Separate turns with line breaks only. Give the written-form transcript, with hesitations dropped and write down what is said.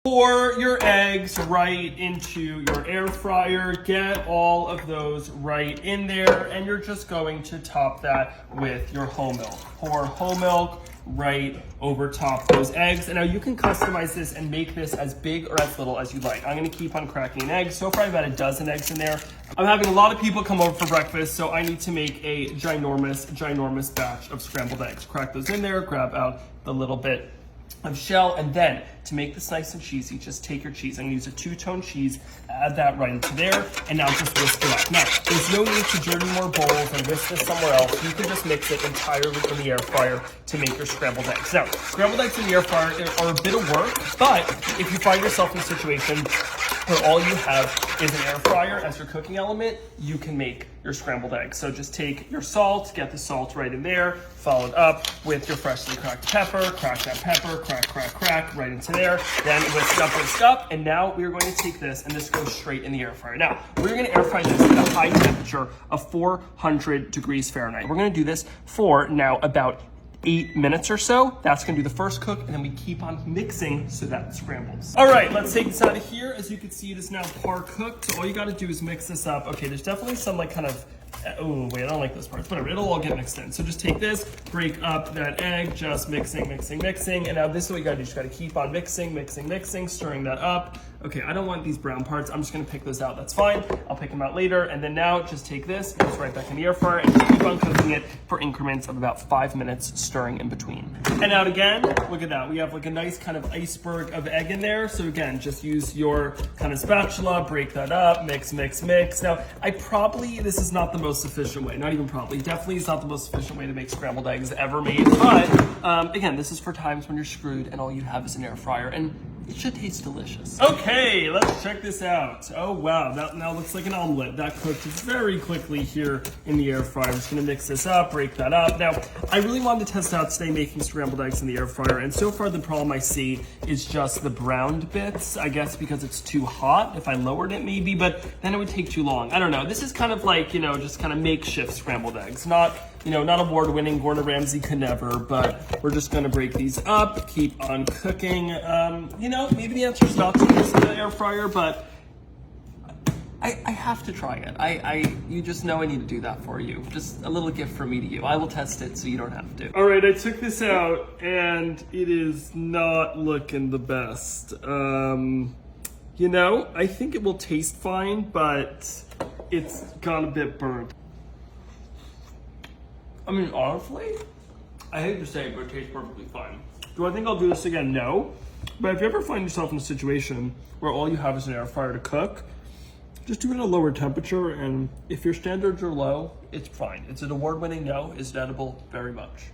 Pour your eggs right into your air fryer. Get all of those right in there, and you're just going to top that with your whole milk. Pour whole milk right over top those eggs. And now you can customize this and make this as big or as little as you like. I'm gonna keep on cracking an egg. So far I've had a dozen eggs in there. I'm having a lot of people come over for breakfast, so I need to make a ginormous batch of scrambled eggs. Crack those in there, grab out the little bit of shell, and then to make this nice and cheesy, just take your cheese. I'm gonna use a two-tone cheese, add that right into there, and now just whisk it up. Now, there's no need to dirty more bowls and whisk this somewhere else. You can just mix it entirely in the air fryer to make your scrambled eggs. Now, scrambled eggs in the air fryer are a bit of work, but if you find yourself in a situation where all you have is an air fryer as your cooking element, you can make your scrambled eggs. So just take your salt, get the salt right in there, followed up with your freshly cracked pepper, crack that pepper, crack, right into there, then whisk up, and now we're going to take this and this goes straight in the air fryer. Now, we're gonna air fry this at a high temperature of 400 degrees Fahrenheit. We're gonna do this for now about 8 minutes or so. That's gonna do the first cook, and then we keep on mixing so that it scrambles. All right, let's take this out of here. As you can see, it is now par cooked. So all you gotta do is mix this up. Okay, there's definitely some like kind of, oh wait, I don't like those parts. Whatever, it'll all get mixed in. So just take this, break up that egg, just mixing. And now this is what you gotta do. You just gotta keep on mixing, stirring that up. Okay, I don't want these brown parts. I'm just gonna pick those out, that's fine. I'll pick them out later. And then now just take this, and it's right back in the air fryer, and just keep on cooking it for increments of about 5 minutes, stirring in between. And out again, look at that. We have like a nice kind of iceberg of egg in there. So again, just use your kind of spatula, break that up, mix. Now, this is not the most efficient way, not even probably, definitely is not the most efficient way to make scrambled eggs ever made. But again, this is for times when you're screwed and all you have is an air fryer, and it should taste delicious. Okay, let's check this out. Oh wow, that now looks like an omelet. That cooked very quickly here in the air fryer. I'm just gonna mix this up, break that up. Now, I really wanted to test out today making scrambled eggs in the air fryer, and so far the problem I see is just the browned bits. I guess because it's too hot. If I lowered it maybe, but then it would take too long. I don't know. This is kind of like, just kind of makeshift scrambled eggs. Not award-winning, Gordon Ramsay could never, but we're just gonna break these up, keep on cooking. Maybe the answer is not to use the air fryer, but I have to try it. You just know I need to do that for you. Just a little gift from me to you. I will test it so you don't have to. All right, I took this out and it is not looking the best. I think it will taste fine, but it's got a bit burnt. I mean, honestly, I hate to say it, but it tastes perfectly fine. Do I think I'll do this again? No. But if you ever find yourself in a situation where all you have is an air fryer to cook, just do it at a lower temperature, and if your standards are low, it's fine. It's an award-winning no. Is it edible? Very much.